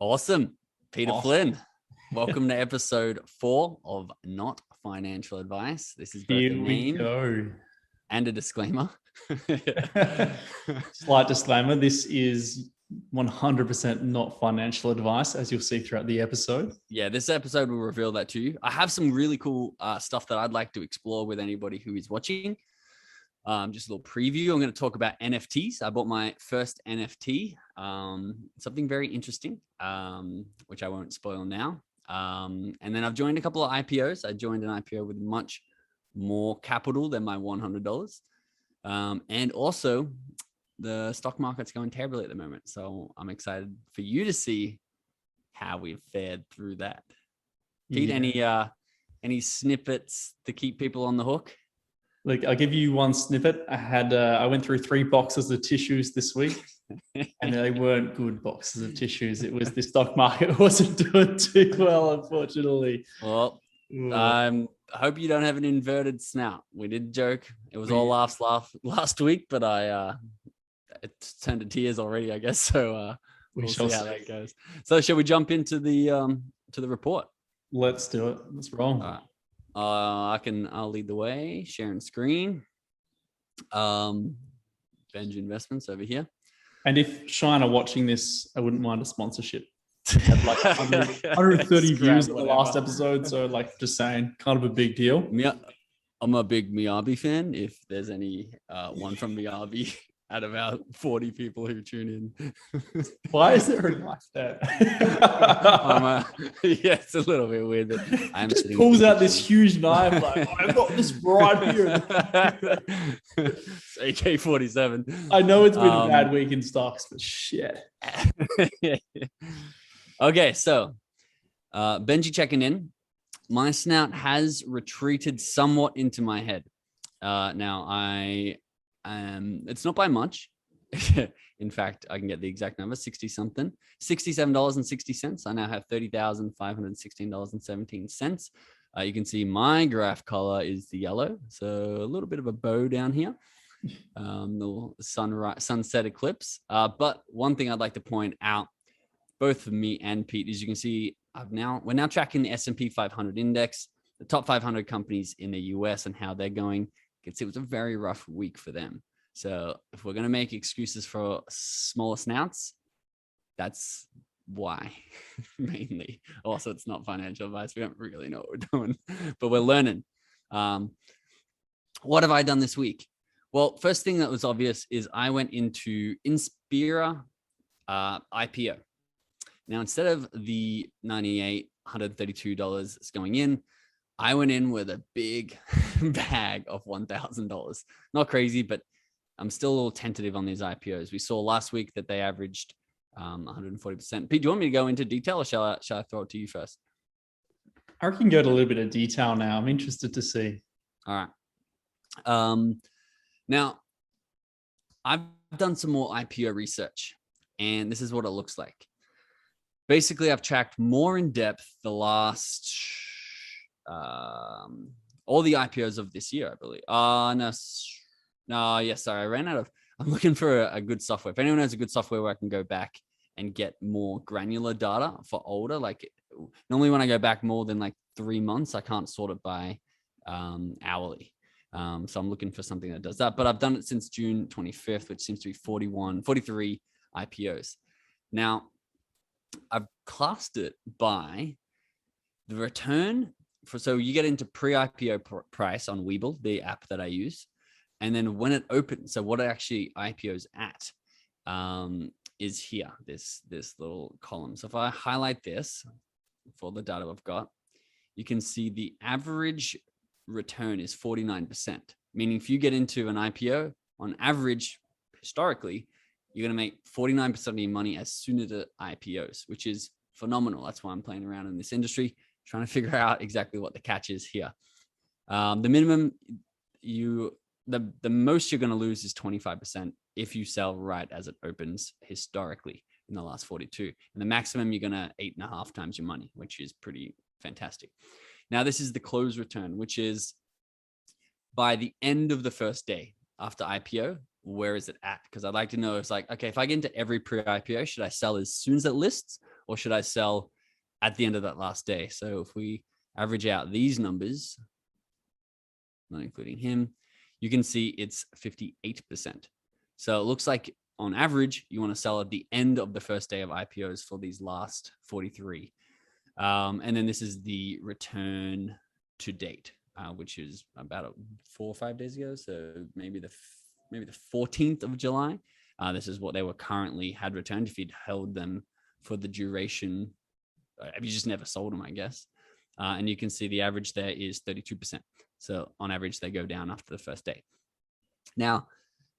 Awesome. Peter Awesome. Flynn. Welcome to episode 4 of Not Financial Advice. This is both a name and a disclaimer. Slight disclaimer. This is 100% not financial advice, as you'll see throughout the episode. Yeah, this episode will reveal that to you. I have some really cool stuff that I'd like to explore with anybody who is watching. Just a little preview. I'm going to talk about NFTs. I bought my first NFT, something very interesting, which I won't spoil now. And then I've joined a couple of IPOs. I joined an IPO with much more capital than my $100. And also the stock market's going terribly at the moment. So I'm excited for you to see how we've fared through that. Pete, any snippets to keep people on the hook? Look, I'll give you one snippet. I went through 3 boxes of tissues this week, and they weren't good boxes of tissues. It was the stock market wasn't doing too well, unfortunately. Well, I hope you don't have an inverted snout. We did joke. It was all laughs last week, but it turned to tears already, I guess. So we'll see how that goes. So shall we jump into the report? Let's do it. Let's roll. All right. I'll lead the way, sharing screen. Benji Investments over here. And if Shine are watching this, I wouldn't mind a sponsorship. Had like 130 views on the last episode. So just saying, kind of a big deal. I'm a big Miyabi fan. If there's any one from Miyabi out of our 40 people who tune in. Why is there like that? Yeah, it's a little bit weird. But I'm just pulls out this huge knife. Like, I've got this right here. AK-47. I know it's been a bad week in stocks, but shit. Okay, so Benji checking in. My snout has retreated somewhat into my head. Now it's not by much. In fact, I can get the exact number, 60 something, $67.60. I now have $30,516.17. You can see my graph color is the yellow. So a little bit of a bow down here. The sunset eclipse. But one thing I'd like to point out, both for me and Pete, is you can see we're now tracking the S&P 500 index, the top 500 companies in the US and how they're going. You can see it was a very rough week for them. So if we're going to make excuses for smaller snouts, that's why mainly. Also, it's not financial advice. We don't really know what we're doing, but we're learning. What have I done this week? Well, first thing that was obvious is I went into Inspira IPO. Now, instead of the $132 going in, I went in with a big bag of $1,000. Not crazy, but I'm still a little tentative on these IPOs. We saw last week that they averaged 140%. Pete, do you want me to go into detail or shall I throw it to you first? I can go to a little bit of detail now. I'm interested to see. All right. Now, I've done some more IPO research, and this is what it looks like. Basically, I've tracked more in depth the last all the IPOs of this year, I believe. Sorry. I ran out of, I'm looking for a good software. If anyone has a good software where I can go back and get more granular data for older, like normally when I go back more than like 3 months, I can't sort it by hourly. So I'm looking for something that does that, but I've done it since June 25th, which seems to be 43 IPOs. Now I've classed it by the return so you get into pre-IPO price on Webull, the app that I use. And then when it opens, so what it actually IPOs at is here, this little column. So if I highlight this for the data I've got, you can see the average return is 49%, meaning if you get into an IPO, on average, historically, you're going to make 49% of your money as soon as it IPOs, which is phenomenal. That's why I'm playing around in this industry, trying to figure out exactly what the catch is here. The minimum the most you're going to lose is 25% if you sell right as it opens historically in the last 42. And the maximum, you're going to 8.5 times your money, which is pretty fantastic. Now, this is the close return, which is by the end of the first day after IPO, where is it at? Because I'd like to know, it's like, okay, if I get into every pre-IPO, should I sell as soon as it lists, or should I sell at the end of that last day? So if we average out these numbers, not including him, you can see it's 58%. So it looks like on average, you want to sell at the end of the first day of IPOs for these last 43. And then this is the return to date, which is about 4 or 5 days ago. So maybe the 14th of July. This is what they were currently had returned if you'd held them for the duration. If you just never sold them, I guess. And you can see the average there is 32%. So on average, they go down after the first day. Now,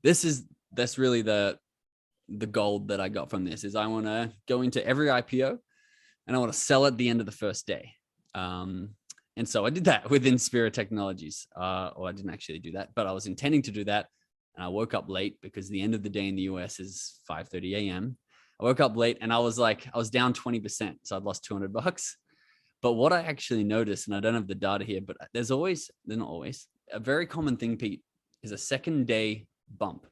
that's really the gold that I got from this is I want to go into every IPO and I want to sell at the end of the first day. And so I did that within Spirit Technologies. Or I didn't actually do that, but I was intending to do that. And I woke up late because the end of the day in the US is 5:30 a.m. I woke up late and I was down 20%. So I'd lost $200. But what I actually noticed, and I don't have the data here, but they're not always, a very common thing, Pete, is a second day bump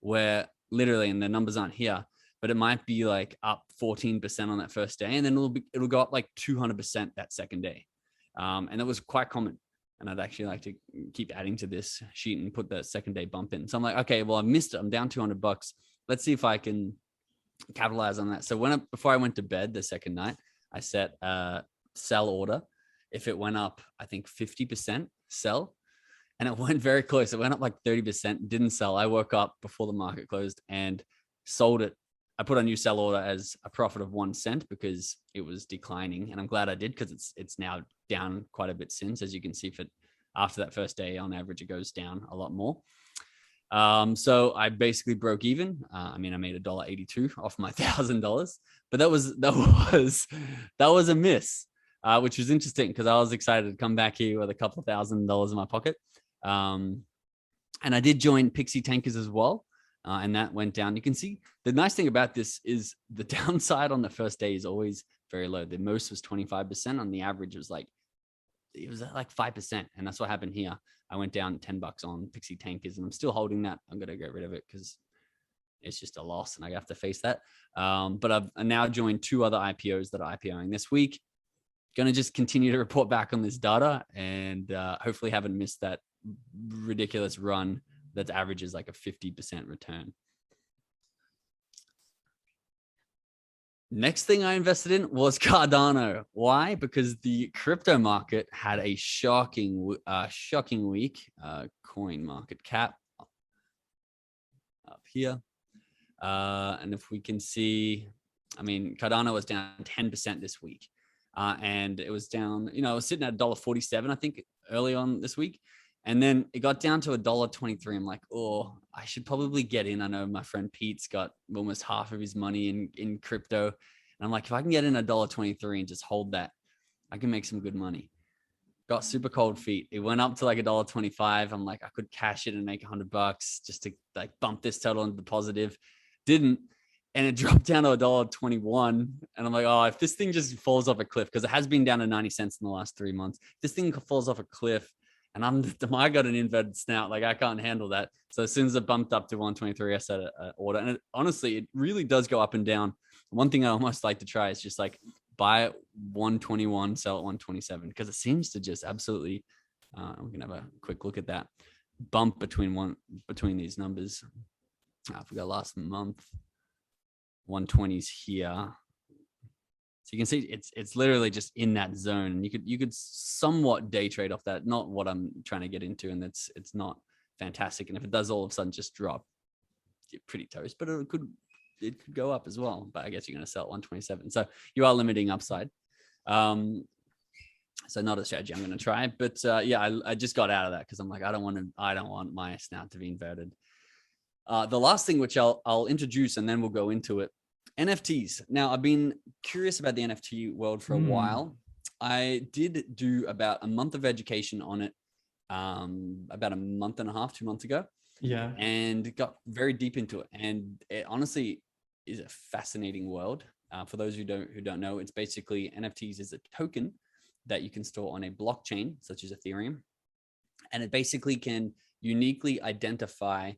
where literally, and the numbers aren't here, but it might be like up 14% on that first day. And then it'll go up like 200% that second day. And it was quite common. And I'd actually like to keep adding to this sheet and put that second day bump in. So I'm like, okay, well, I missed it. I'm down $200. Let's see if I can capitalize on that. So before I went to bed the second night, I set a sell order. If it went up, I think 50%, sell. And it went very close. It went up like 30%, didn't sell. I woke up before the market closed and sold it. I put a new sell order as a profit of 1 cent because it was declining. And I'm glad I did because it's now down quite a bit since. As you can see, after that first day, on average, it goes down a lot more. So I basically broke even. I made $1.82 off my $1,000, but that was a miss, which was interesting because I was excited to come back here with a couple $1,000 in my pocket. And I did join Pixie Tankers as well. And that went down. You can see the nice thing about this is the downside on the first day is always very low. The most was 25%. On the average, it was like 5%. And that's what happened here. I went down $10 on Pixie Tankers and I'm still holding that. I'm going to get rid of it because it's just a loss and I have to face that. But I've now joined 2 other IPOs that are IPOing this week. Going to just continue to report back on this data and hopefully haven't missed that ridiculous run that averages like a 50% return. Next thing I invested in was Cardano. Why? Because the crypto market had a shocking week. Coin market cap up here. And if we can see, Cardano was down 10% this week. And it was down, it was sitting at $1.47, I think, early on this week. And then it got down to $1.23. I'm like, oh, I should probably get in. I know my friend Pete's got almost half of his money in crypto. And I'm like, if I can get in $1.23 and just hold that, I can make some good money. Got super cold feet. It went up to like $1.25. I'm like, I could cash it and make $100 just to like bump this total into the positive. Didn't. And it dropped down to $1.21. And I'm like, oh, if this thing just falls off a cliff, because it has been down to 90 cents in the last 3 months. If this thing falls off a cliff, and I got an inverted snout, like I can't handle that. So as soon as it bumped up to 123, I set an order. And honestly, it really does go up and down. One thing I almost like to try is just like buy at 121, sell at 127, because it seems to just absolutely, we can have a quick look at that bump between these numbers. I forgot last month, 120s here. So you can see it's literally just in that zone, and you could somewhat day trade off that. Not what I'm trying to get into, and it's not fantastic. And if it does all of a sudden just drop, you're pretty toast. But it could go up as well. But I guess you're going to sell at 127, so you are limiting upside. So not a strategy I'm going to try. But yeah, I just got out of that because I'm like, I don't want my snout to be inverted. The last thing, which I'll introduce, and then we'll go into it. NFTs. Now, I've been curious about the NFT world for a while. I did do about a month of education on it about a month and a half, 2 months ago. Yeah. And got very deep into it. And it honestly is a fascinating world. For those who don't know, it's basically NFTs is a token that you can store on a blockchain, such as Ethereum. And it basically can uniquely identify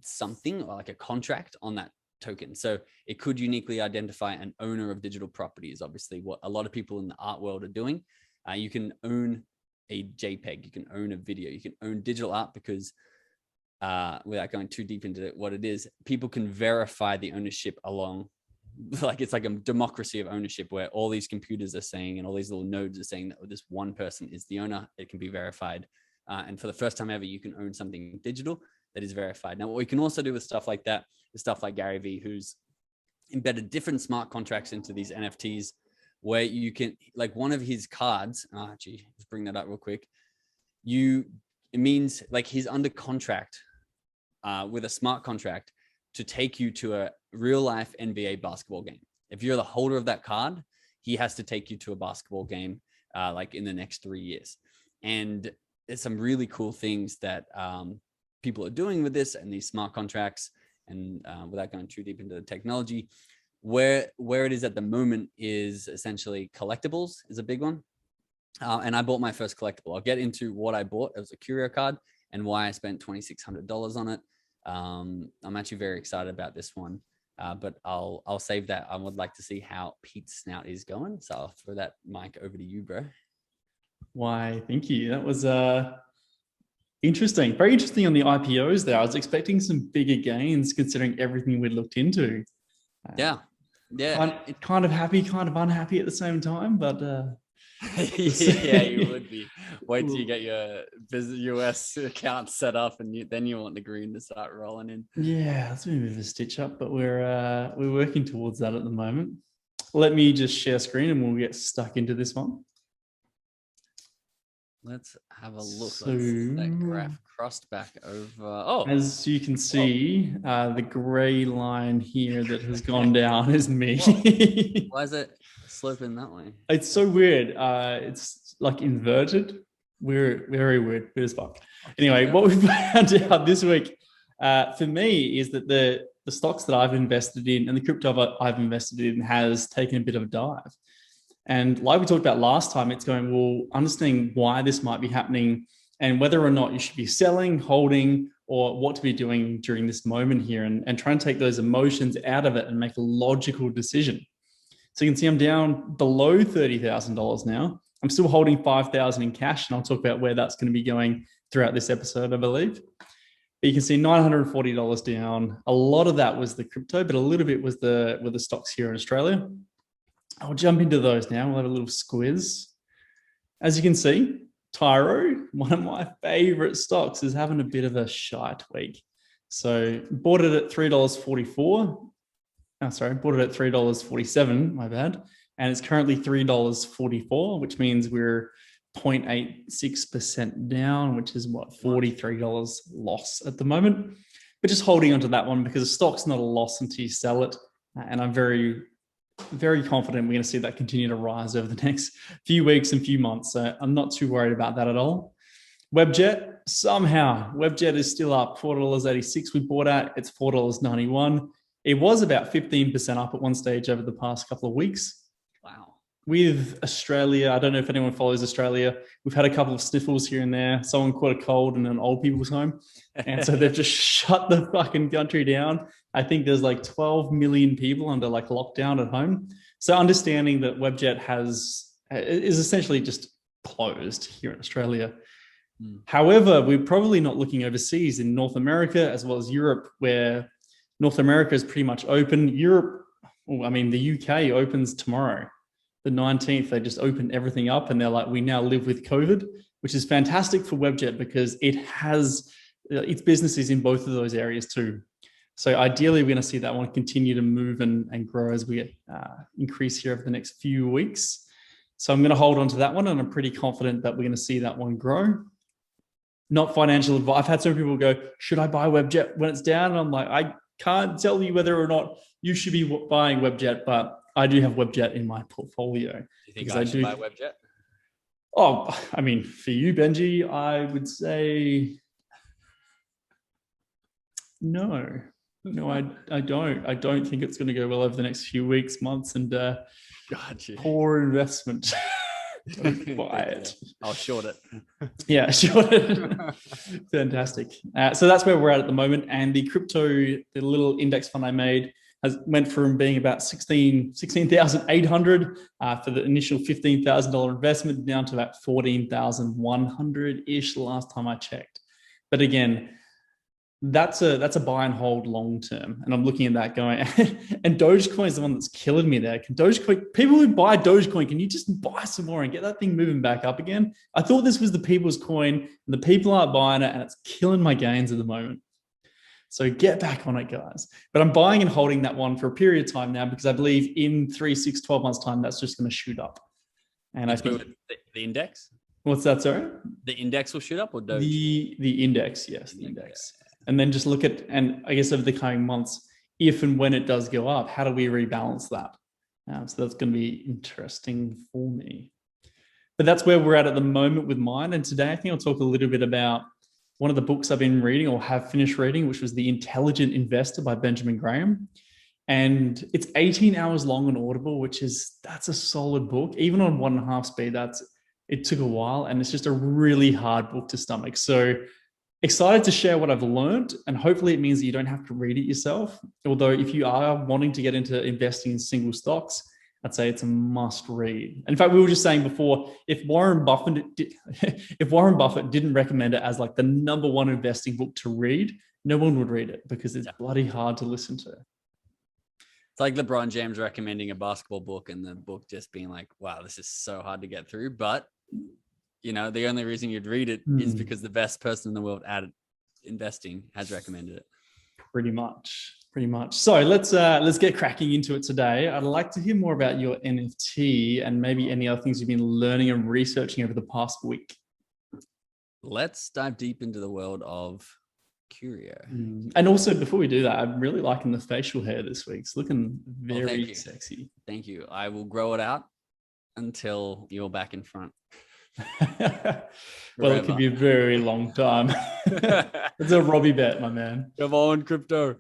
something or like a contract on that token. So it could uniquely identify an owner of digital property, is obviously what a lot of people in the art world are doing. You can own a JPEG, you can own a video, you can own digital art, because without going too deep into what it is, people can verify the ownership along, like it's like a democracy of ownership where all these computers are saying, and all these little nodes are saying that this one person is the owner. It can be verified. And for the first time ever, you can own something digital that is verified. Now, what we can also do with stuff like that is stuff like Gary Vee, who's embedded different smart contracts into these NFTs, where you can, like one of his cards, let's bring that up real quick. It means like he's under contract with a smart contract to take you to a real life NBA basketball game. If you're the holder of that card, he has to take you to a basketball game like in the next 3 years. And there's some really cool things that people are doing with this and these smart contracts. And without going too deep into the technology, where it is at the moment is essentially collectibles is a big one. And I bought my first collectible. I'll get into what I bought. It was a curio card and why I spent $2,600 on it. I'm actually very excited about this one, but I'll save that. I would like to see how Pete's snout is going. So I'll throw that mic over to you, bro. Why, thank you. That was interesting. Very interesting on the IPOs there. I was expecting some bigger gains considering everything we'd looked into. Yeah. Kind of happy, kind of unhappy at the same time, but yeah, you would be. Wait till you get your US account set up, and then you want the green to start rolling in. Yeah, that's been a bit of a stitch up, but we're working towards that at the moment. Let me just share screen and we'll get stuck into this one. Let's have a look. So, that graph crossed back over. As you can see, the gray line here that has gone down is me. Why is it sloping that way? It's so weird. It's like inverted. We're very weird as fuck. Anyway, what we found out this week for me is that the stocks that I've invested in and the crypto I've invested in has taken a bit of a dive. And like we talked about last time, it's going, well, understanding why this might be happening and whether or not you should be selling, holding, or what to be doing during this moment here, and try and take those emotions out of it and make a logical decision. So you can see I'm down below $30,000 now. I'm still holding $5,000 in cash, and I'll talk about where that's going to be going throughout this episode, I believe. But you can see $940 down. A lot of that was the crypto, but a little bit was the stocks here in Australia. I'll jump into those now. We'll have a little squiz. As you can see, Tyro, one of my favorite stocks, is having a bit of a shite week. So bought it at $3.44. Bought it at $3.47, my bad. And it's currently $3.44, which means we're 0.86% down, which is what, $43 loss at the moment. But just holding onto that one because the stock's not a loss until you sell it. And I'm very, very confident we're going to see that continue to rise over the next few weeks and few months. So I'm not too worried about that at all. Webjet, somehow, Webjet is still up, $4.86 we bought at. It's $4.91. It was about 15% up at one stage over the past couple of weeks. Wow. With Australia, I don't know if anyone follows Australia. We've had a couple of sniffles here and there. Someone caught a cold in an old people's home. And so they've just shut the fucking country down. I think there's like 12 million people under like lockdown at home. So understanding that Webjet is essentially just closed here in Australia. However, we're probably not looking overseas in North America as well as Europe, where North America is pretty much open. Europe, the UK opens tomorrow. The 19th, they just opened everything up and they're like, we now live with COVID, which is fantastic for Webjet because it has its businesses in both of those areas too. So ideally, we're going to see that one continue to move and grow as we increase here over the next few weeks. So I'm going to hold on to that one, and I'm pretty confident that we're going to see that one grow. Not financial advice. I've had some people go, should I buy Webjet when it's down? And I'm like, I can't tell you whether or not you should be buying Webjet, but I do have Webjet in my portfolio. Do you think I should buy Webjet? Oh, I mean, for you, Benji, I would say no. No, I don't. I don't think it's going to go well over the next few weeks, months, and poor investment. Don't buy it. I'll short it. Yeah, short it. Fantastic. So that's where we're at the moment. And the crypto, the little index fund I made, went from being about 16,800 for the initial $15,000 investment down to about 14,100-ish the last time I checked. But again, that's a buy and hold long term. And I'm looking at that going, and Dogecoin is the one that's killing me there. Can Dogecoin, people who buy Dogecoin, can you just buy some more and get that thing moving back up again? I thought this was the people's coin, and the people aren't buying it, and it's killing my gains at the moment. So get back on it, guys. But I'm buying and holding that one for a period of time now, because I believe in 3, 6, 12 months time, that's just going to shoot up. And I think the index. What's that? Sorry, the index will shoot up, or Doge? The index, yes, the index. And then just look at, and I guess over the coming months, if and when it does go up, how do we rebalance that? So that's going to be interesting for me. But that's where we're at the moment with mine. And today I think I'll talk a little bit about one of the books I've been reading or have finished reading, which was The Intelligent Investor by Benjamin Graham. And it's 18 hours long on Audible, that's a solid book. Even on 1.5 speed, it took a while, and it's just a really hard book to stomach. So excited to share what I've learned, and hopefully it means that you don't have to read it yourself. Although if you are wanting to get into investing in single stocks, I'd say it's a must read. In fact, we were just saying before, if Warren Buffett didn't recommend it as like the #1 investing book to read, no one would read it, because it's bloody hard to listen to. It's like LeBron James recommending a basketball book, and the book just being like, wow, this is so hard to get through. But the only reason you'd read it is because the best person in the world at investing has recommended it. Pretty much. So let's get cracking into it today. I'd like to hear more about your NFT and maybe any other things you've been learning and researching over the past week. Let's dive deep into the world of Curio. And also, before we do that, I'm really liking the facial hair this week. It's looking very sexy. Thank you. I will grow it out until you're back in front. Well, it could be a very long time. It's a Robbie bet, my man. Come on, crypto.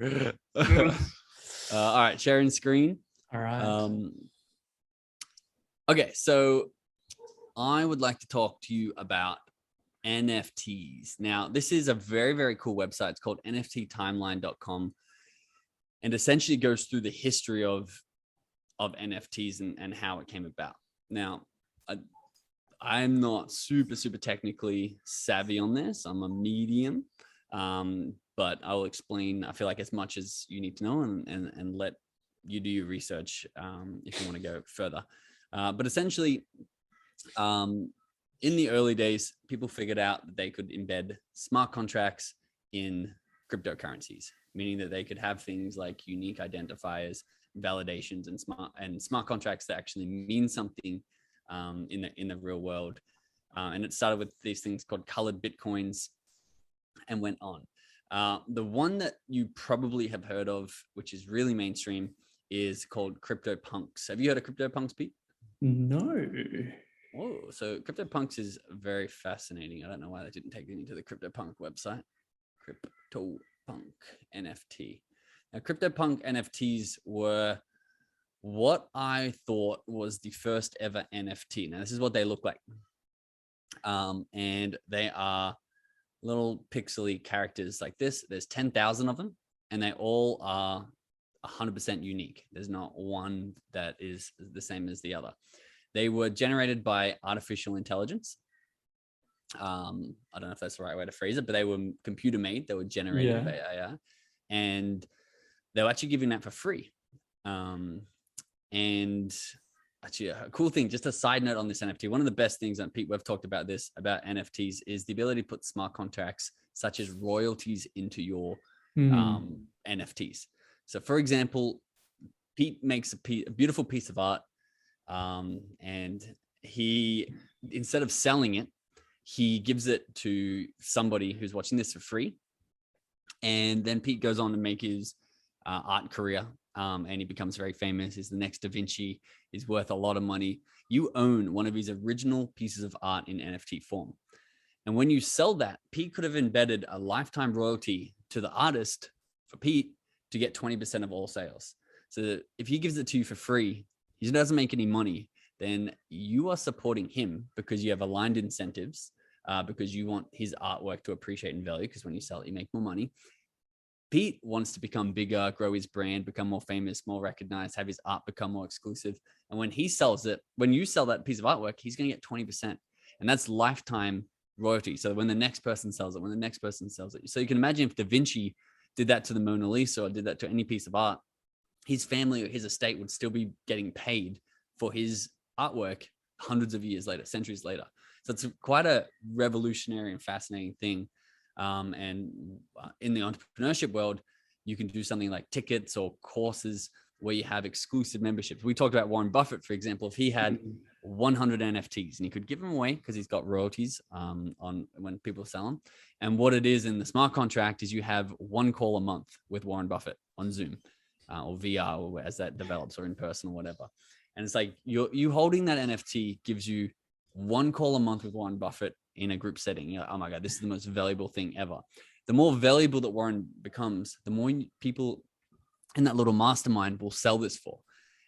All right, sharing screen. All right. Okay, so I would like to talk to you about NFTs. Now, this is a very, very cool website. It's called nfttimeline.com, and essentially goes through the history of NFTs and how it came about. Now, I'm not super technically savvy on this. I'm a medium, but I'll explain, I feel like, as much as you need to know, and let you do your research if you want to go further. But essentially, in the early days, people figured out that they could embed smart contracts in cryptocurrencies, meaning that they could have things like unique identifiers, validations, and smart contracts that actually mean something in the real world. And it started with these things called colored Bitcoins and went on. The one that you probably have heard of, which is really mainstream, is called CryptoPunks. Have you heard of CryptoPunks, Pete? No. Oh, so CryptoPunks is very fascinating. I don't know why they didn't take me to the CryptoPunk website. CryptoPunk NFT. Now, CryptoPunk NFTs were what I thought was the first ever NFT. Now, this is what they look like. And they are little pixely characters like this. There's 10,000 of them, and they all are 100% unique. There's not one that is the same as the other. They were generated by artificial intelligence. I don't know if that's the right way to phrase it, but they were computer made. They were generated by AI, and they were actually giving that for free. And actually, a cool thing, just a side note on this NFT, one of the best things, and Pete, we've talked about this, about NFTs, is the ability to put smart contracts such as royalties into your NFTs. So for example, Pete makes a beautiful piece of art, and he, instead of selling it, he gives it to somebody who's watching this for free. And then Pete goes on to make his art career. And he becomes very famous. He's the next Da Vinci. He's worth a lot of money. You own one of his original pieces of art in NFT form. And when you sell that, Pete could have embedded a lifetime royalty to the artist for Pete to get 20% of all sales. So if he gives it to you for free, he doesn't make any money, then you are supporting him because you have aligned incentives, because you want his artwork to appreciate in value, because when you sell it, you make more money. Pete wants to become bigger, grow his brand, become more famous, more recognized, have his art become more exclusive. And when he sells it, when you sell that piece of artwork, he's going to get 20%. And that's lifetime royalty. So when the next person sells it, when the next person sells it. So you can imagine if Da Vinci did that to the Mona Lisa or did that to any piece of art, his family or his estate would still be getting paid for his artwork hundreds of years later, centuries later. So it's quite a revolutionary and fascinating thing. And in the entrepreneurship world, you can do something like tickets or courses where you have exclusive memberships. We talked about Warren Buffett, for example. If he had 100 NFTs and he could give them away because he's got royalties on when people sell them. And what it is in the smart contract is you have one call a month with Warren Buffett on Zoom or VR or as that develops or in person or whatever. And it's like you holding that NFT gives you one call a month with Warren Buffett in a group setting. You're like, oh my God, this is the most valuable thing ever. The more valuable that Warren becomes, the more people in that little mastermind will sell this for.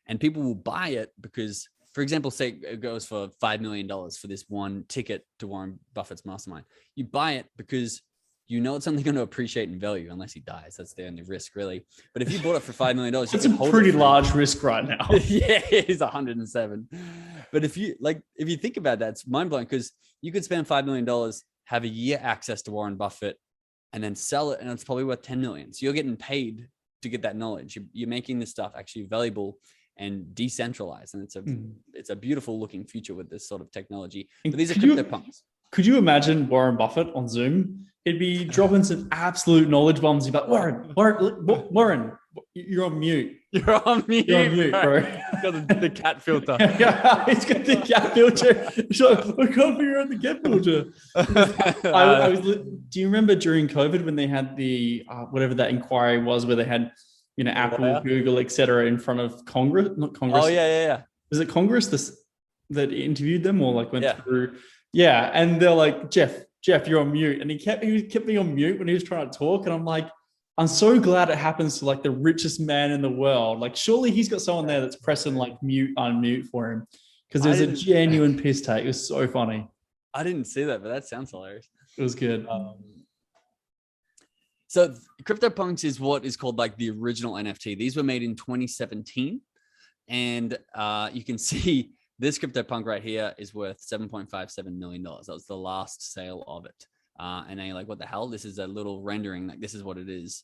And people will buy it because, for example, say it goes for $5 million for this one ticket to Warren Buffett's mastermind. You buy it because you know it's only going to appreciate in value unless he dies. That's the only risk, really. But if you bought it for $5 million, it's a pretty large risk right now. Yeah, it's 107. But if you think about that, it's mind blowing because you could spend $5 million, have a year access to Warren Buffett, and then sell it, and it's probably worth 10 million. So you're getting paid to get that knowledge. You're making this stuff actually valuable and decentralized, and it's a beautiful looking future with this sort of technology. But these are crypto punks. Could you imagine Warren Buffett on Zoom? He'd be dropping some absolute knowledge bombs. He'd be like, Warren, you're on mute. You're on mute, bro. He's got the cat filter. Yeah, he's got the cat filter. He's like, I can't figure out the cat filter. Do you remember during COVID when they had the whatever that inquiry was, where they had Apple, Google, etc. in front of Congress? Not Congress. Oh yeah. Was it Congress that interviewed them or like went through? Yeah, and they're like, Jeff, you're on mute, and he kept me on mute when he was trying to talk, and I'm like, I'm so glad it happens to like the richest man in the world. Like, surely he's got someone there that's pressing like mute, unmute for him, because there's a genuine piss take. It was so funny. I didn't see that, but that sounds hilarious. It was good. So CryptoPunks is what is called like the original NFT. These were made in 2017, and you can see this CryptoPunk right here is worth $7.57 million. That was the last sale of it. And then you're like, what the hell? This is a little rendering. Like, this is what it is.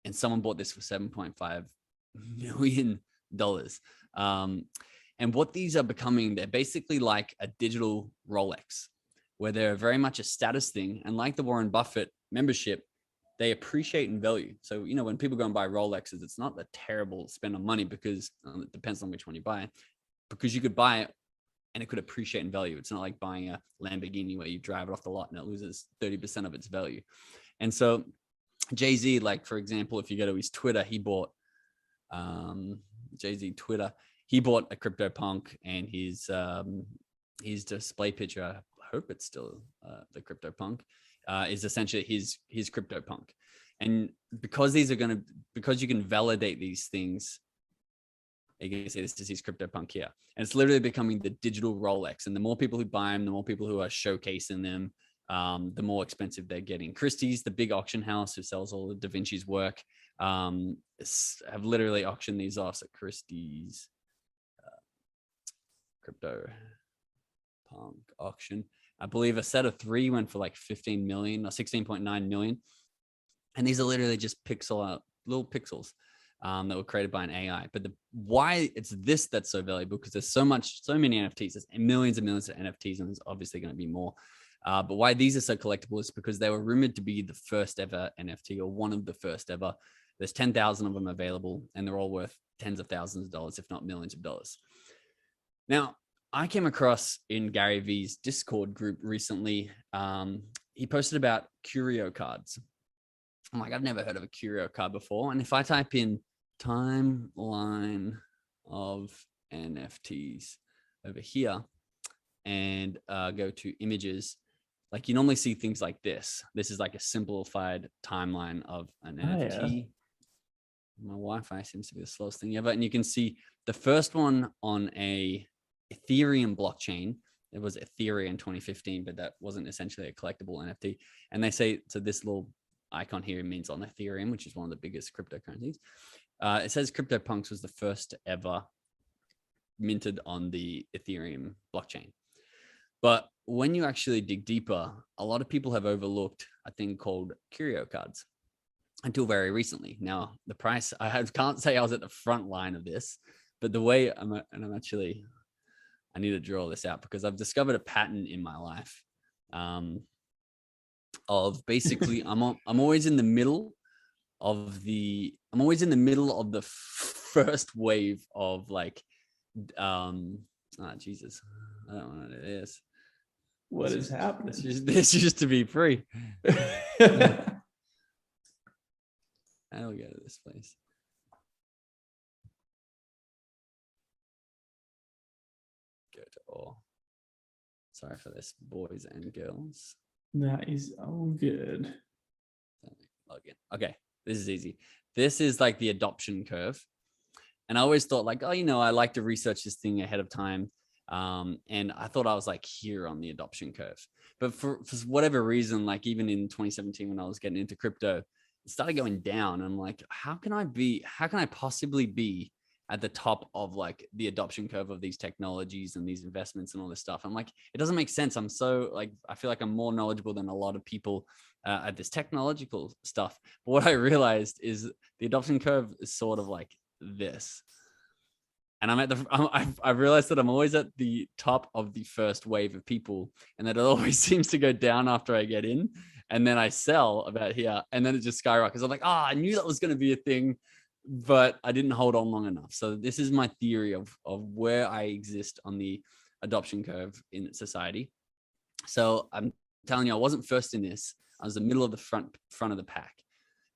And someone bought this for $7.5 million. And what these are becoming, they're basically like a digital Rolex, where they're very much a status thing. And like the Warren Buffett membership, they appreciate in value. So, when people go and buy Rolexes, it's not a terrible spend on money because it depends on which one you buy. Because you could buy it and it could appreciate in value. It's not like buying a Lamborghini where you drive it off the lot and it loses 30% of its value. And so Jay-Z, like, for example, if you go to his Twitter, he bought Jay-Z Twitter. He bought a CryptoPunk, and his display picture, I hope it's still the CryptoPunk, is essentially his CryptoPunk. And because you can validate these things, you can say this is his CryptoPunk here. And it's literally becoming the digital Rolex. And the more people who buy them, the more people who are showcasing them, the more expensive they're getting. Christie's, the big auction house who sells all of Da Vinci's work, have literally auctioned these off at Christie's CryptoPunk auction. I believe a set of 3 went for like 15 million or 16.9 million. And these are literally just little pixels that were created by an AI. But why it's this that's so valuable, because there's so many NFTs, there's millions and millions of NFTs, and there's obviously going to be more. But why these are so collectible is because they were rumored to be the first ever NFT, or one of the first ever. There's 10,000 of them available, and they're all worth tens of thousands of dollars, if not millions of dollars. Now, I came across in Gary Vee's Discord group recently, he posted about curio cards. I'm like, I've never heard of a curio card before. And if I type in timeline of NFTs over here and go to images, like you normally see things like this. This is like a simplified timeline of an NFT. Yeah. My Wi-Fi seems to be the slowest thing ever. And you can see the first one on a Ethereum blockchain. It was Ethereum in 2015, but that wasn't essentially a collectible NFT. And they say, so this little icon here means on Ethereum, which is one of the biggest cryptocurrencies. It says CryptoPunks was the first ever minted on the Ethereum blockchain. But when you actually dig deeper, a lot of people have overlooked a thing called curio cards until very recently. Now, the price, can't say I was at the front line of this, but the way I need to draw this out because I've discovered a pattern in my life of basically I'm always in the middle of the first wave of like Jesus, I don't know what it is. What is happening? This used to be free. How do we go to this place? Go to all. Sorry for this, boys and girls. That is all good. Log in. Okay, this is easy. This is like the adoption curve. And I always thought like, oh, I like to research this thing ahead of time. And I thought I was like here on the adoption curve. But for whatever reason, like even in 2017, when I was getting into crypto, it started going down. I'm like, how can I possibly be at the top of like the adoption curve of these technologies and these investments and all this stuff? I'm like, it doesn't make sense. I'm so like, I feel like I'm more knowledgeable than a lot of people at this technological stuff. But what I realized is the adoption curve is sort of like this. And I realized that I'm always at the top of the first wave of people, and that it always seems to go down after I get in, and then I sell about here, and then it just skyrockets. I'm like, I knew that was going to be a thing, but I didn't hold on long enough. So this is my theory of where I exist on the adoption curve in society. So I'm telling you, I wasn't first in this. I was the middle of the front of the pack,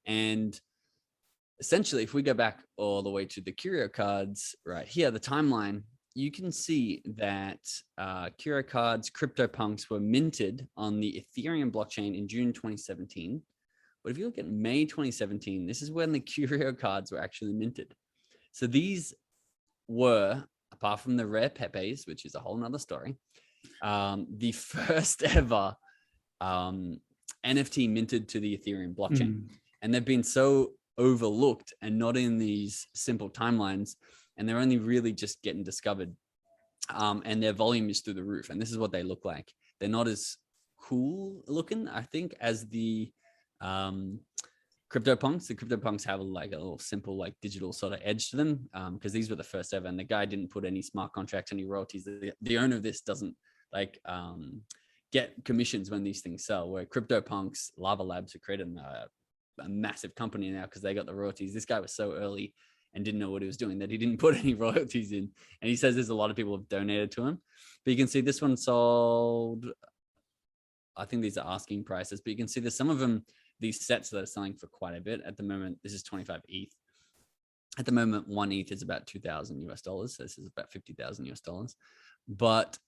and essentially, if we go back all the way to the curio cards right here, the timeline, you can see that curio cards, CryptoPunks were minted on the Ethereum blockchain in June 2017. But if you look at May 2017, this is when the curio cards were actually minted. So these were, apart from the rare Pepes, which is a whole nother story, the first ever NFT minted to the Ethereum blockchain. And they've been so overlooked and not in these simple timelines, and they're only really just getting discovered, and their volume is through the roof. And this is what they look like. They're not as cool looking, I think, as the CryptoPunks. The CryptoPunks have like a little simple like digital sort of edge to them, because these were the first ever, and the guy didn't put any smart contracts, any royalties. The owner of this doesn't like get commissions when these things sell, where CryptoPunks, Lava Labs, who created a massive company now because they got the royalties. This guy was so early and didn't know what he was doing that he didn't put any royalties in. And he says there's a lot of people have donated to him. But you can see this one sold, I think these are asking prices, but you can see there's some of them, these sets that are selling for quite a bit. At the moment, this is 25 ETH. At the moment, 1 ETH is about $2,000 US. So this is about $50,000 US. But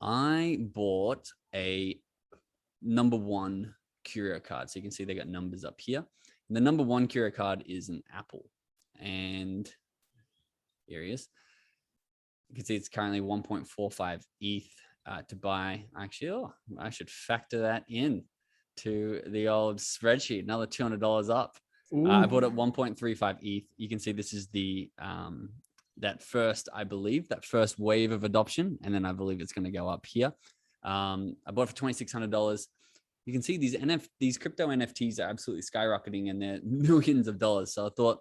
I bought a number one curio card. So you can see they got numbers up here. And the number one curio card is an apple. And here he is. You can see it's currently 1.45 ETH to buy. Actually, I should factor that in to the old spreadsheet. Another $200 up. I bought it 1.35 ETH. You can see this is the that first wave of adoption. And then I believe it's going to go up here. I bought it for $2,600. You can see these crypto NFTs are absolutely skyrocketing, and they're millions of dollars. So I thought,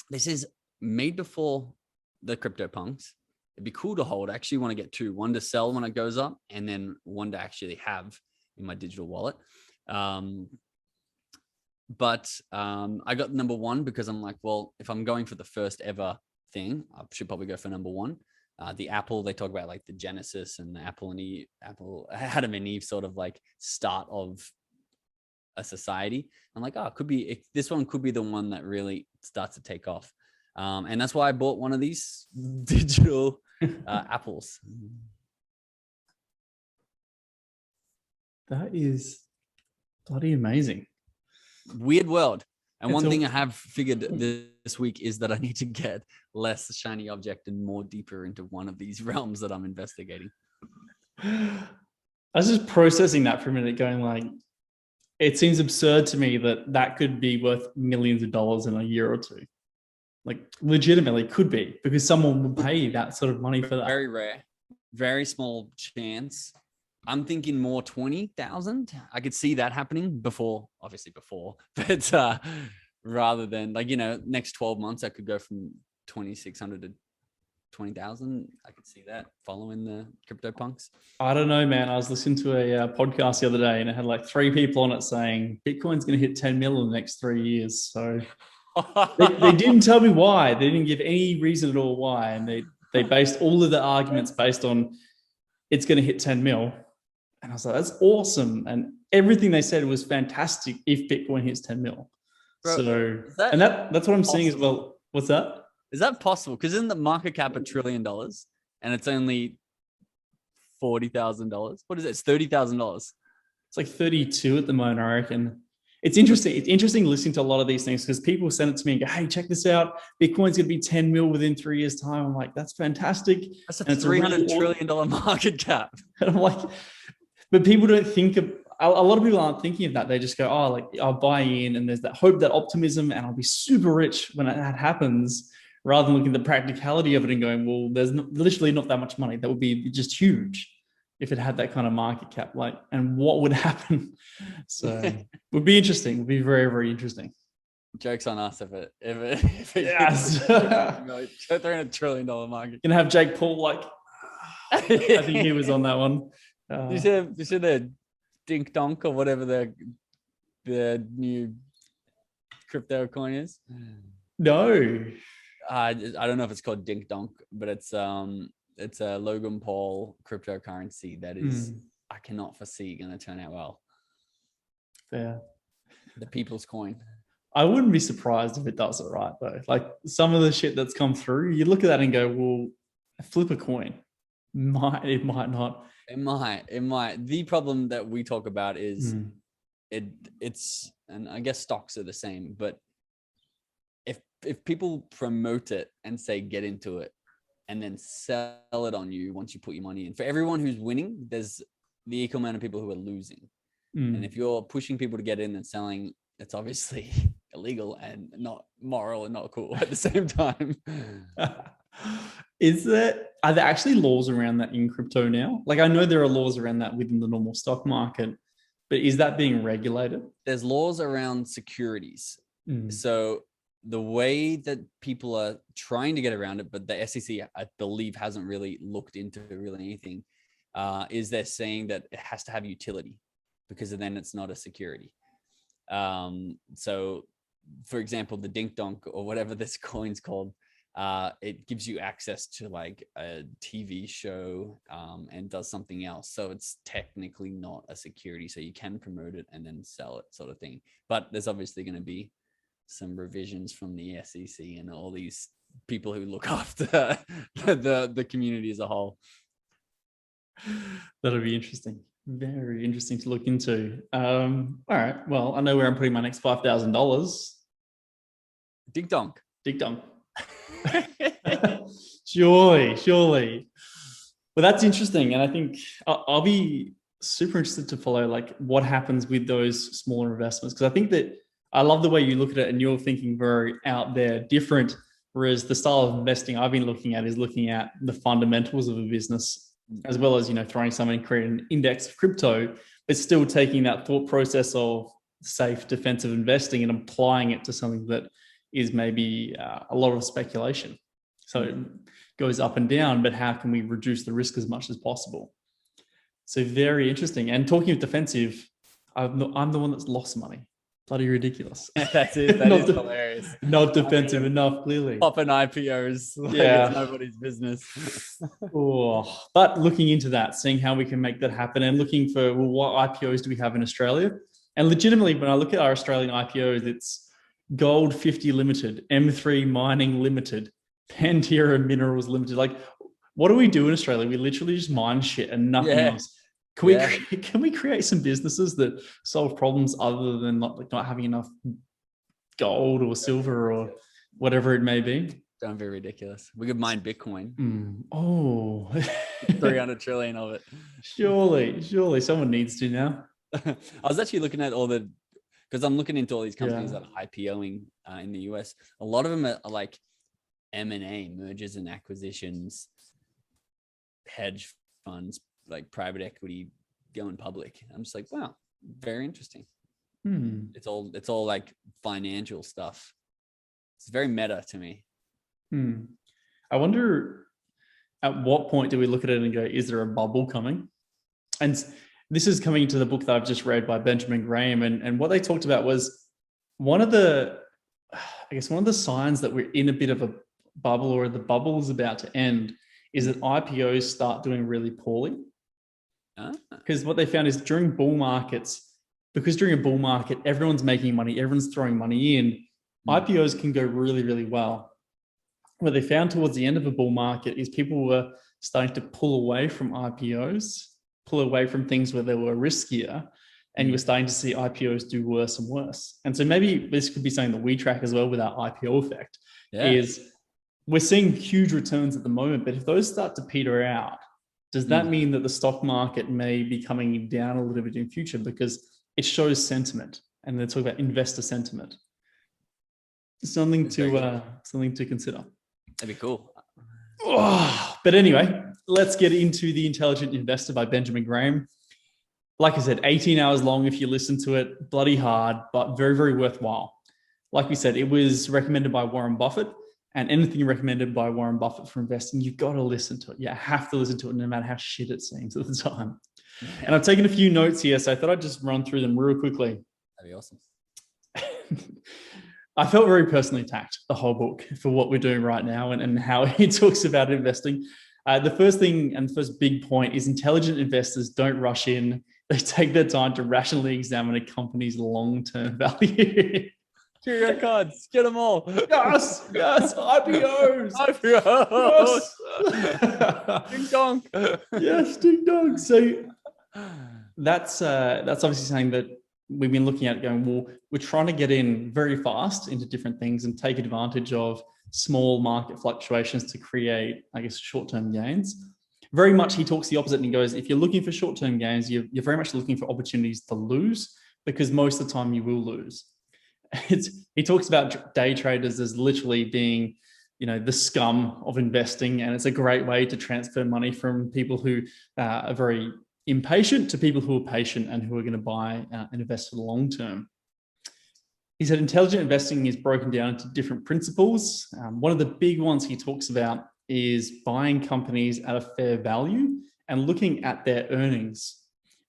this is made before the CryptoPunks. It'd be cool to hold. I actually want to get two, one to sell when it goes up, and then one to actually have in my digital wallet. But I got number one because I'm like, well, if I'm going for the first ever thing, I should probably go for number one. The Apple, they talk about like the Genesis and the Adam and Eve sort of like start of a society. I'm like, this one could be the one that really starts to take off. And that's why I bought one of these digital apples. That is bloody amazing. Weird world. And one thing I have figured this week is that I need to get less shiny object and more deeper into one of these realms that I'm investigating. I was just processing that for a minute, going like, it seems absurd to me that that could be worth millions of dollars in a year or two. Like legitimately could be, because someone would pay that sort of money for that. Very rare, very small chance. I'm thinking more 20,000. I could see that happening before, but rather than like, next 12 months, I could go from 2,600 to 20,000. I could see that following the crypto punks. I don't know, man. I was listening to a podcast the other day and it had like 3 people on it saying Bitcoin's going to hit 10 mil in the next 3 years. So they didn't tell me why. They didn't give any reason at all why. And they based all of the arguments based on it's going to hit 10 mil. And I was like, that's awesome. And everything they said was fantastic if Bitcoin hits 10 mil. Bro, that's what I'm seeing as well. What's that? Is that possible? Because isn't the market cap $1 trillion and it's only $40,000? What is it? It's $30,000. It's like 32 at the moment, I reckon. It's interesting. It's interesting listening to a lot of these things because people send it to me and go, hey, check this out. Bitcoin's going to be 10 mil within 3 years' time. I'm like, that's fantastic. That's a $300 trillion market cap. And I'm like, but people don't think of, a lot of people aren't thinking of that. They just go, oh, like I'll buy in and there's that hope, that optimism, and I'll be super rich when that happens, rather than looking at the practicality of it and going, well, there's literally not that much money. That would be just huge if it had that kind of market cap, like, and what would happen? So it would be interesting. It would be very, very interesting. Joke's on us if it yes. $300 trillion market. You're gonna have Jake Paul like, I think he was on that one. You see the Dink Donk or whatever the new crypto coin is? No. I don't know if it's called Dink Donk, but it's a Logan Paul cryptocurrency that is I cannot foresee going to turn out well. Yeah. The people's coin. I wouldn't be surprised if it does it right though. Like some of the shit that's come through, you look at that and go, well, flip a coin. It might not. It might. The problem that we talk about is it's, and I guess stocks are the same, but if people promote it and say, get into it, and then sell it on you once you put your money in, for everyone who's winning, there's the equal amount of people who are losing. And if you're pushing people to get in and selling, it's obviously illegal and not moral and not cool at the same time. Are there actually laws around that in crypto now? Like I know there are laws around that within the normal stock market, but is that being regulated? There's laws around securities. So the way that people are trying to get around it, but the SEC, I believe, hasn't really looked into really anything, is they're saying that it has to have utility because then it's not a security. So for example, the Dink Donk or whatever this coin's called, it gives you access to like a TV show and does something else. So it's technically not a security. So you can promote it and then sell it, sort of thing. But there's obviously going to be some revisions from the SEC and all these people who look after the community as a whole. That'll be interesting. Very interesting to look into. All right. Well, I know where I'm putting my next $5,000. Dink Donk. Dink Donk. Surely. Well, that's interesting. And I think I'll be super interested to follow like what happens with those smaller investments. Because I think that I love the way you look at it and you're thinking very out there, different. Whereas the style of investing I've been looking at is looking at the fundamentals of a business, as well as, throwing something and creating an index of crypto, but still taking that thought process of safe defensive investing and applying it to something that is maybe a lot of speculation. So it goes up and down, but how can we reduce the risk as much as possible? So very interesting. And talking of defensive, I'm the one that's lost money. Bloody ridiculous. That is hilarious. Not defensive enough, clearly. Popping IPOs. It's nobody's business. But looking into that, seeing how we can make that happen and looking for, well, what IPOs do we have in Australia? And legitimately, when I look at our Australian IPOs, it's Gold 50 Limited, M3 Mining Limited, Pantera Minerals Limited. Like, what do we do in Australia? We literally just mine shit and nothing else. Can we create some businesses that solve problems other than not having enough gold or silver or whatever it may be? Don't be ridiculous. We could mine Bitcoin. 300 trillion of it. Surely someone needs to now. I was actually looking at all the because I'm looking into all these companies that are IPOing in the US. A lot of them are like M&A, mergers and acquisitions, hedge funds, like private equity going public. I'm just like, wow, very interesting. It's all like financial stuff. It's very meta to me. I wonder at what point do we look at it and go, is there a bubble coming? And this is coming into the book that I've just read by Benjamin Graham. And what they talked about was one of the signs that we're in a bit of a bubble, or the bubble is about to end, is that IPOs start doing really poorly. Because what they found is during bull markets, because during a bull market, everyone's making money, everyone's throwing money in, IPOs can go really, really well. What they found towards the end of a bull market is people were starting to pull away from IPOs, pull away from things where they were riskier, and you were starting to see IPOs do worse and worse. And so maybe this could be something that we track as well with our IPO effect, is we're seeing huge returns at the moment, but if those start to peter out, does that mean that the stock market may be coming down a little bit in future? Because it shows sentiment, and they talk about investor sentiment. Something to consider. That'd be cool. But anyway, let's get into The Intelligent Investor by Benjamin Graham. Like I said, 18 hours long if you listen to it, bloody hard, but very, very worthwhile. Like we said, it was recommended by Warren Buffett, and anything recommended by Warren Buffett for investing, you've got to listen to it. You have to listen to it no matter how shit it seems at the time. And I've taken a few notes here, so I thought I'd just run through them real quickly. That'd be awesome. I felt very personally attacked, the whole book, for what we're doing right now and how he talks about investing. The first thing and first big point is intelligent investors don't rush in. They take their time to rationally examine a company's long-term value. Cheerio cards, get them all. Yes, IPOs. Yes. Ding dong. Yes, ding dong. So that's obviously something that we've been looking at going, well, we're trying to get in very fast into different things and take advantage of small market fluctuations to create, I guess, short-term gains. Very much he talks the opposite, and he goes, if you're looking for short-term gains, you're very much looking for opportunities to lose, because most of the time you will lose. He talks about day traders as literally being, the scum of investing, and it's a great way to transfer money from people who are very impatient to people who are patient and who are going to buy and invest for the long term. He said intelligent investing is broken down into different principles. One of the big ones he talks about is buying companies at a fair value and looking at their earnings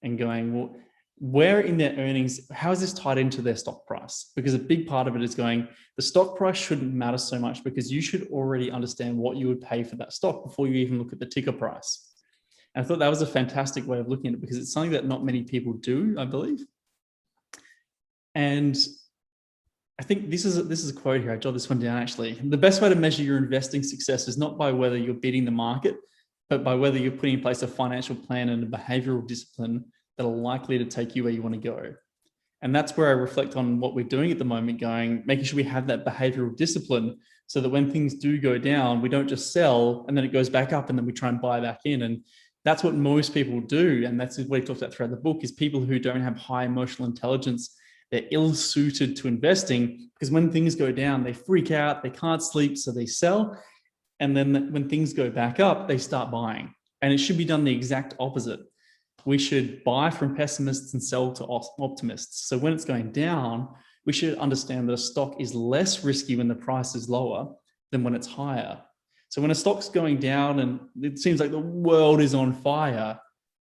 and going, well, where in their earnings, how is this tied into their stock price? Because a big part of it is going, the stock price shouldn't matter so much, because you should already understand what you would pay for that stock before you even look at the ticker price. And I thought that was a fantastic way of looking at it, because it's something that not many people do, I believe. And I think this is a quote here. I jotted this one down actually. The best way to measure your investing success is not by whether you're beating the market, but by whether you're putting in place a financial plan and a behavioral discipline that are likely to take you where you want to go. And that's where I reflect on what we're doing at the moment, making sure we have that behavioral discipline so that when things do go down, we don't just sell and then it goes back up and then we try and buy back in. And that's what most people do. And that's what he talks about throughout the book, is people who don't have high emotional intelligence. They're ill-suited to investing, because when things go down, they freak out, they can't sleep, so they sell. And then when things go back up, they start buying. And it should be done the exact opposite. We should buy from pessimists and sell to optimists. So when it's going down, we should understand that a stock is less risky when the price is lower than when it's higher. So when a stock's going down and it seems like the world is on fire,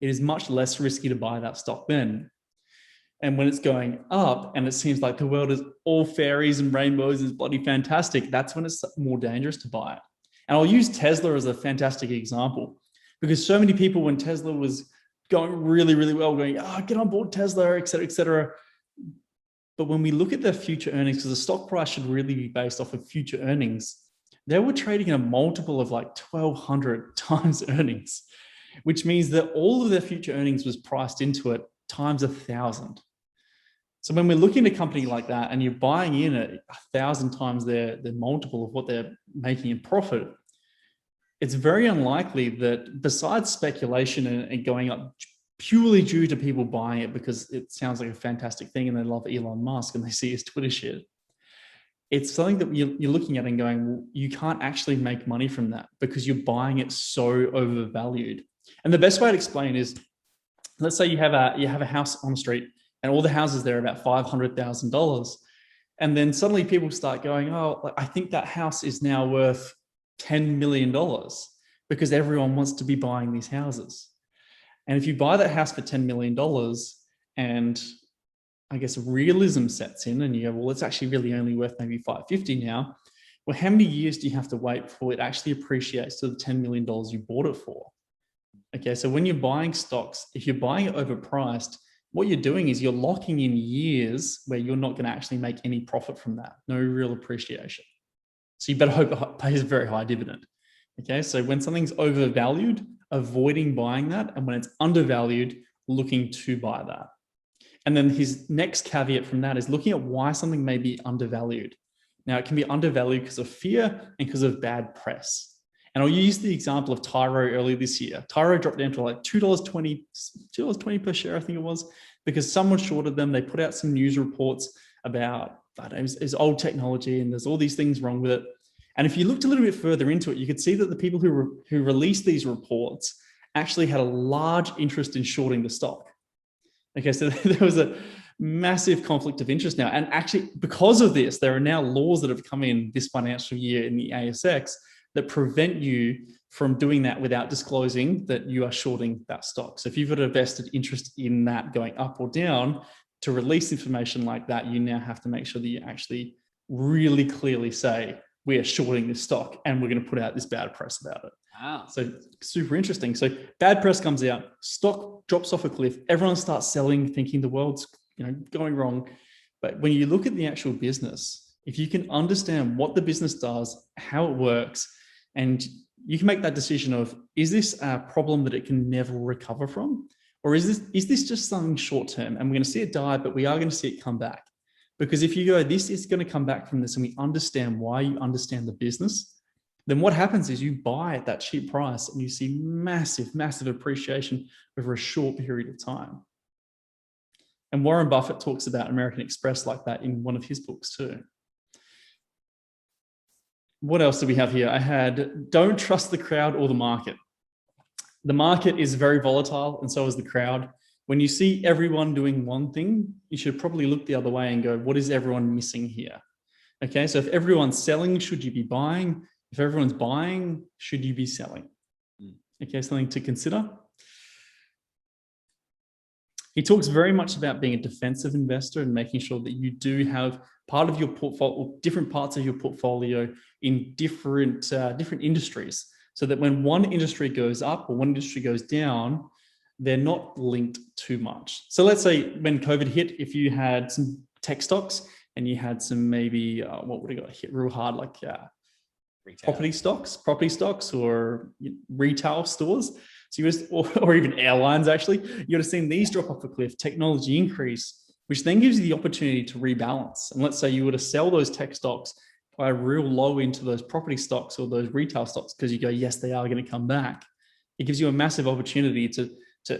it is much less risky to buy that stock then. And when it's going up and it seems like the world is all fairies and rainbows and it's bloody fantastic, that's when it's more dangerous to buy it. And I'll use Tesla as a fantastic example, because so many people, when Tesla was going really, really well, going, get on board Tesla, et cetera, et cetera. But when we look at their future earnings, because the stock price should really be based off of future earnings, they were trading at a multiple of like 1,200 times earnings, which means that all of their future earnings was priced into it times 1,000. So when we're looking at a company like that and you're buying in at 1,000 times their multiple of what they're making in profit, it's very unlikely that, besides speculation and going up purely due to people buying it because it sounds like a fantastic thing and they love Elon Musk and they see his Twitter shit. It's something that you're looking at and going, well, you can't actually make money from that because you're buying it so overvalued. And the best way to explain is, let's say you have a house on the street and all the houses there are about $500,000. And then suddenly people start going, oh, I think that house is now worth $10 million because everyone wants to be buying these houses. And if you buy that house for $10 million and I guess realism sets in and you go, well, it's actually really only worth maybe 550 now. Well, how many years do you have to wait before it actually appreciates to the $10 million you bought it for? Okay, so when you're buying stocks, if you're buying it overpriced, what you're doing is you're locking in years where you're not going to actually make any profit from that. No real appreciation. So you better hope it pays a very high dividend. Okay, so when something's overvalued, avoiding buying that. And when it's undervalued, looking to buy that. And then his next caveat from that is looking at why something may be undervalued. Now, it can be undervalued because of fear and because of bad press. And I'll use the example of Tyro earlier this year. Tyro dropped down to like $2.20 per share, I think it was, because someone shorted them. They put out some news reports about, I don't know, it's old technology and there's all these things wrong with it. And if you looked a little bit further into it, you could see that the people who released these reports actually had a large interest in shorting the stock. Okay, so there was a massive conflict of interest now. And actually, because of this, there are now laws that have come in this financial year in the ASX that prevent you from doing that without disclosing that you are shorting that stock. So if you've got a vested interest in that going up or down, to release information like that, you now have to make sure that you actually really clearly say, we are shorting this stock and we're going to put out this bad press about it. Wow. So super interesting. So bad press comes out, stock drops off a cliff, everyone starts selling, thinking the world's going wrong. But when you look at the actual business, if you can understand what the business does, how it works, and you can make that decision of, is this a problem that it can never recover from? Or is this just something short term and we're going to see it die, but we are going to see it come back? Because if you go, this is going to come back from this, and we understand why, you understand the business, then what happens is you buy at that cheap price and you see massive, massive appreciation over a short period of time. And Warren Buffett talks about American Express like that in one of his books too. What else do we have here? I had, don't trust the crowd or the market. The market is very volatile and so is the crowd. When you see everyone doing one thing, you should probably look the other way and go, what is everyone missing here? Okay, so if everyone's selling, should you be buying? If everyone's buying, should you be selling? Okay, something to consider. He talks very much about being a defensive investor and making sure that you do have part of your portfolio, different parts of your portfolio in different industries, so that when one industry goes up or one industry goes down, they're not linked too much. So let's say when COVID hit, if you had some tech stocks and you had some maybe, what would have got hit real hard, like property stocks or retail stores. So you just, or even airlines actually, you would have seen these drop off a cliff, technology increase, which then gives you the opportunity to rebalance. And let's say you were to sell those tech stocks by real low into those property stocks or those retail stocks, because you go, yes, they are going to come back. It gives you a massive opportunity to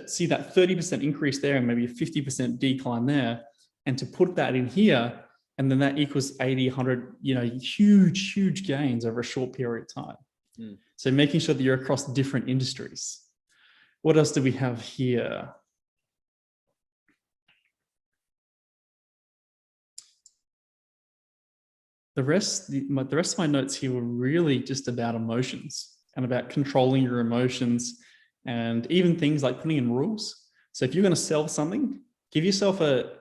see that 30% increase there and maybe a 50% decline there, and to put that in here, and then that equals 80, 100, huge, huge gains over a short period of time. So making sure that you're across different industries. What else do we have here? The rest of my notes here were really just about emotions and about controlling your emotions, and even things like putting in rules. So if you're going to sell something, give yourself a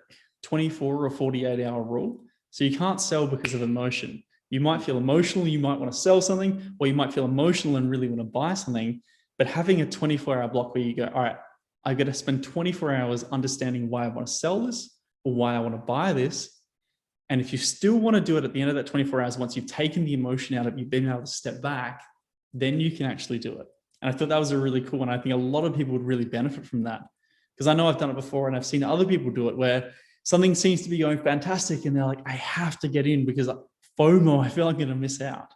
24 or 48 hour rule. So you can't sell because of emotion. You might feel emotional, you might want to sell something, or you might feel emotional and really want to buy something. But having a 24-hour block where you go, all right, I've got to spend 24 hours understanding why I want to sell this or why I want to buy this. And if you still want to do it at the end of that 24 hours, once you've taken the emotion out of it, you've been able to step back, then you can actually do it. And I thought that was a really cool one. I think a lot of people would really benefit from that, because I know I've done it before and I've seen other people do it where something seems to be going fantastic and they're like, I have to get in because FOMO, I feel like I'm going to miss out.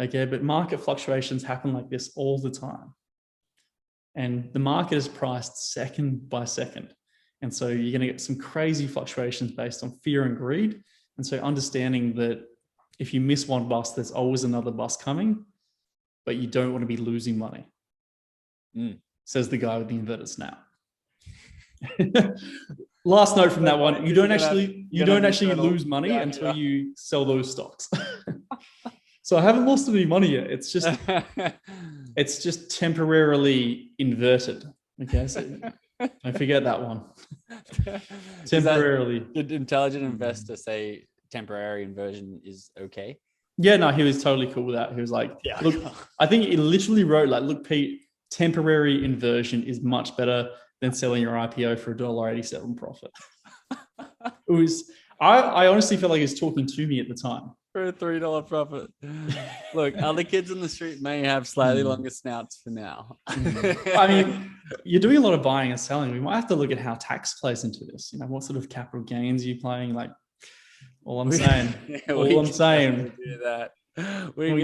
Okay, but market fluctuations happen like this all the time. and the market is priced second by second. And so you're going to get some crazy fluctuations based on fear and greed. And so understanding that if you miss one bus, there's always another bus coming, but you don't want to be losing money. Says the guy with the inverted snout. Last note from that one: you don't actually lose money until you sell those stocks. So I haven't lost any money yet. It's just temporarily inverted. Okay, so don't forget that one. Temporarily. Did intelligent investor say temporary inversion is okay? Yeah, no, he was totally cool with that. He was like, look, I think he literally wrote like, look, Pete, temporary inversion is much better than selling your IPO for $1.87 profit. It was, I honestly felt like he was talking to me at the time. For a $3 profit. Look, other kids on the street may have slightly longer snouts for now. I mean, you're doing a lot of buying and selling. We might have to look at how tax plays into this. You know, what sort of capital gains are you playing? Like, all I'm saying, we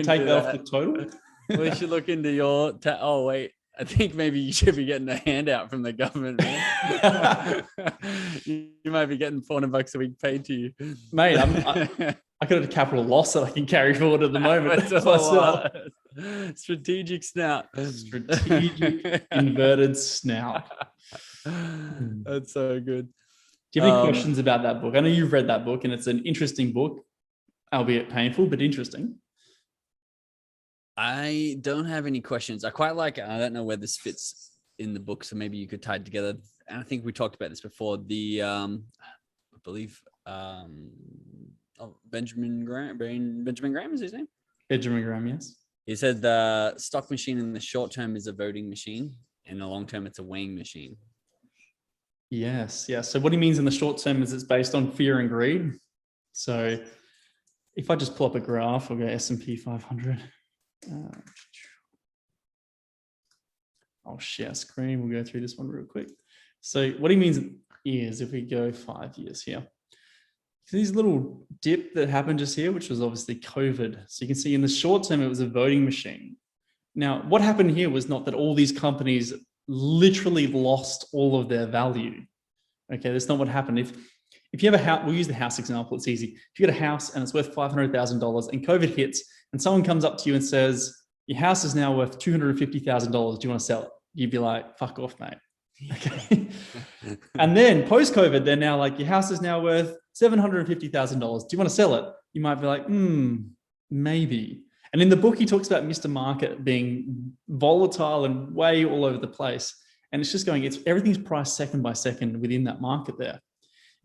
take that off the total. We should look into your. Oh wait, I think maybe you should be getting a handout from the government, man. You might be getting $400 a week paid to you, mate. I got a capital loss that I can carry forward at the moment. Strategic snout. Strategic inverted snout. That's so good. Do you have any questions about that book? I know you've read that book, and it's an interesting book, albeit painful, but interesting. I don't have any questions. I quite like it. I don't know where this fits in the book, so maybe you could tie it together. And I think we talked about this before. The I believe Benjamin Graham is his name? Benjamin Graham, yes. He said the stock machine in the short term is a voting machine. In the long term, it's a weighing machine. Yes. So what he means in the short term is it's based on fear and greed. So if I just pull up a graph, I'll go S&P 500. I'll share screen. We'll go through this one real quick. So what he means is if we go 5 years here, this little dip that happened just here, which was obviously COVID. So you can see in the short term, it was a voting machine. Now, what happened here was not that all these companies literally lost all of their value. Okay, that's not what happened. If you have a house, we'll use the house example, it's easy. If you get a house and it's worth $500,000 and COVID hits and someone comes up to you and says, your house is now worth $250,000, do you want to sell it? You'd be like, fuck off, mate. Okay. And then post-COVID, they're now like, your house is now worth $750,000. Do you want to sell it? You might be like, maybe. And in the book, he talks about Mr. Market being volatile and way all over the place. And it's just going, everything's priced second by second within that market there.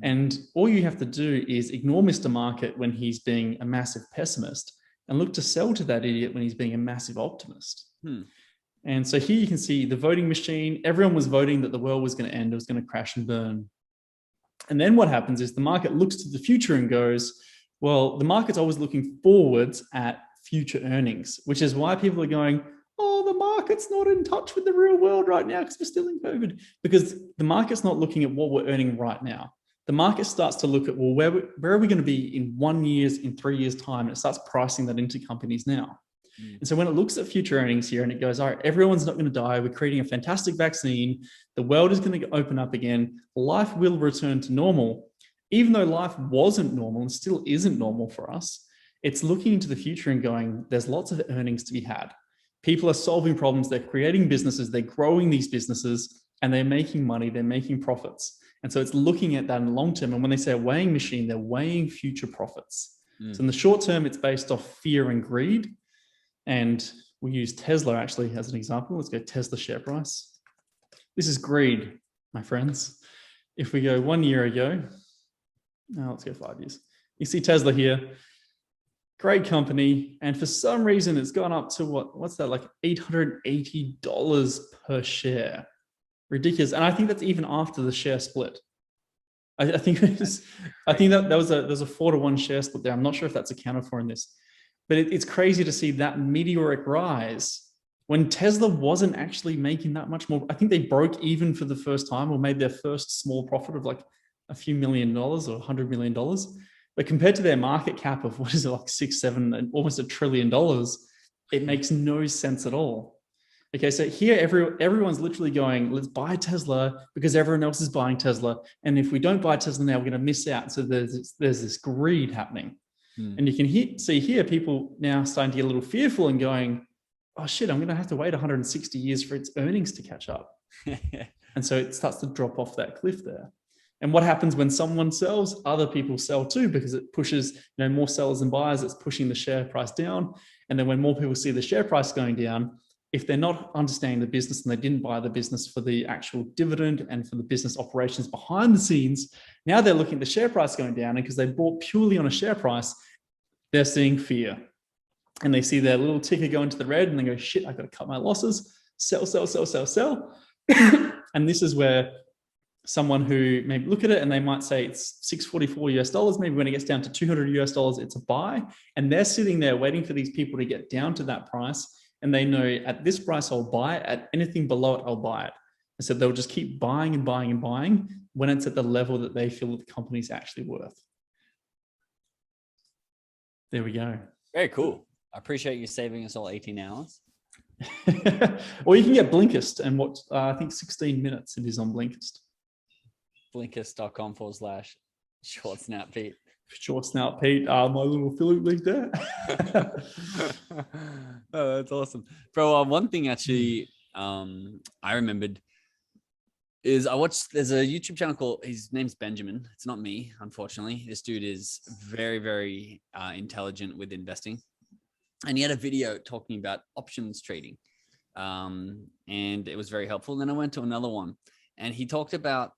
And all you have to do is ignore Mr. Market when he's being a massive pessimist and look to sell to that idiot when he's being a massive optimist. And so here you can see the voting machine. Everyone was voting that the world was going to end. It was going to crash and burn. And then what happens is the market looks to the future and goes, well, the market's always looking forwards at future earnings, which is why people are going, oh, the market's not in touch with the real world right now because we're still in COVID. Because the market's not looking at what we're earning right now. The market starts to look at, well, where are we going to be in 1 year, in 3 years' time? And it starts pricing that into companies now. And so when it looks at future earnings here and it goes, all right, everyone's not going to die. We're creating a fantastic vaccine. The world is going to open up again. Life will return to normal. Even though life wasn't normal and still isn't normal for us, it's looking into the future and going, there's lots of earnings to be had. People are solving problems. They're creating businesses. They're growing these businesses and they're making money. They're making profits. And so it's looking at that in the long term. And when they say a weighing machine, they're weighing future profits. So in the short term, it's based off fear and greed. And we use Tesla actually as an example. Let's go Tesla share price. This is greed, my friends. If we go 1 year ago, now let's go 5 years. You see Tesla here, great company. And for some reason, it's gone up to what's that, like $880 per share. Ridiculous. And I think that's even after the share split. I think that was there's a 4-to-1 share split there. I'm not sure if that's accounted for in this. But it's crazy to see that meteoric rise when Tesla wasn't actually making that much more. I think they broke even for the first time or made their first small profit of like a few $1 million or $100 million. But compared to their market cap of what is it, like 6, 7, and almost $1 trillion, it makes no sense at all. Okay, so here everyone's literally going, let's buy Tesla because everyone else is buying Tesla. And if we don't buy Tesla now, we're going to miss out. So there's this greed happening. And you can see here people now starting to get a little fearful and going, oh shit, I'm going to have to wait 160 years for its earnings to catch up. And so it starts to drop off that cliff there. And what happens when someone sells? Other people sell too, because it pushes, more sellers and buyers. It's pushing the share price down. And then when more people see the share price going down, if they're not understanding the business and they didn't buy the business for the actual dividend and for the business operations behind the scenes, now they're looking at the share price going down, and because they bought purely on a share price, they're seeing fear. And they see their little ticker go into the red and they go, shit, I've got to cut my losses, sell, sell, sell, sell, sell. And this is where someone who maybe look at it and they might say it's $644. Maybe when it gets down to $200, it's a buy. And they're sitting there waiting for these people to get down to that price. And they know at this price, I'll buy it. At anything below it, I'll buy it. And so they'll just keep buying and buying and buying when it's at the level that they feel that the company's actually worth. There we go. Very cool. I appreciate you saving us all 18 hours. Or you can get Blinkist and watch, I think 16 minutes it is on Blinkist. Blinkist.com/short snout Pete. Short snout Pete, my little affiliate link there. Oh, that's awesome. Bro, one thing actually I remembered is there's a YouTube channel called, his name's Benjamin. It's not me, unfortunately. This dude is very, very intelligent with investing. And he had a video talking about options trading. And it was very helpful. Then I went to another one and he talked about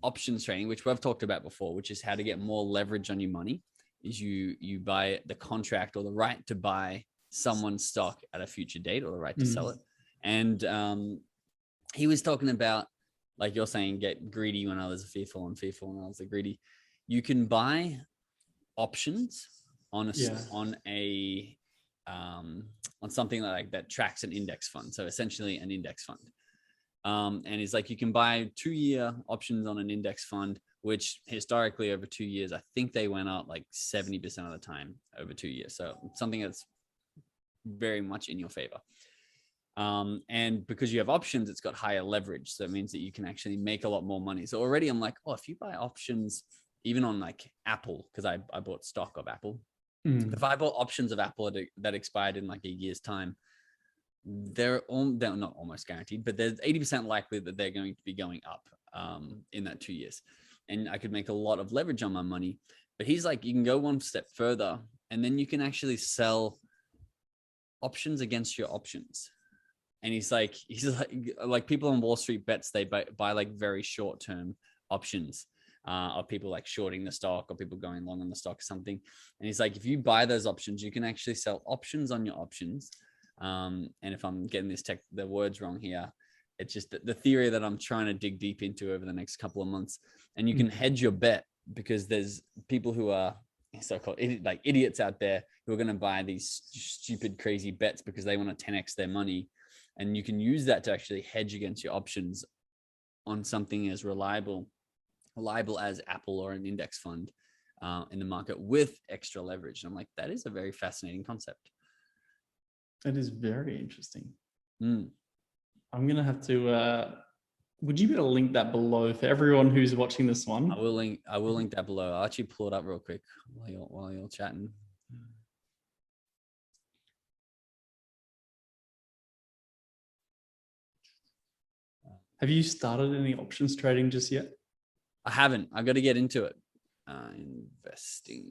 options trading, which we've talked about before, which is how to get more leverage on your money. Is you buy the contract or the right to buy someone's stock at a future date, or the right to sell it. And he was talking about, like you're saying, get greedy when others are fearful, and fearful when others are greedy. You can buy options on something like that tracks an index fund. So essentially an index fund. And it's like you can buy 2-year options on an index fund, which historically over 2 years, I think they went up like 70% of the time over 2 years. So something that's very much in your favor. And because you have options, it's got higher leverage. So it means that you can actually make a lot more money. So already I'm like, oh, if you buy options, even on like Apple, because I bought stock of Apple. If I bought options of Apple that expired in like a year's time, they're not almost guaranteed, but there's 80% likely that they're going to be going up in that 2 years. And I could make a lot of leverage on my money. But he's like, you can go one step further and then you can actually sell options against your options. And he's like people on Wall Street bets, they buy like very short-term options of people like shorting the stock or people going long on the stock or something. And he's like, if you buy those options, you can actually sell options on your options. And if I'm getting the words wrong here, it's just the theory that I'm trying to dig deep into over the next couple of months. And you can hedge your bet, because there's people who are so-called like idiots out there who are going to buy these stupid, crazy bets because they want to 10x their money. And you can use that to actually hedge against your options on something as reliable as Apple or an index fund in the market with extra leverage. And I'm like, that is a very fascinating concept. That is very interesting. I'm going to have to, would you be able to link that below for everyone who's watching this one? I will link that below. I'll actually pull it up real quick while you're chatting. Have you started any options trading just yet? I haven't. I got to get into it. Investing.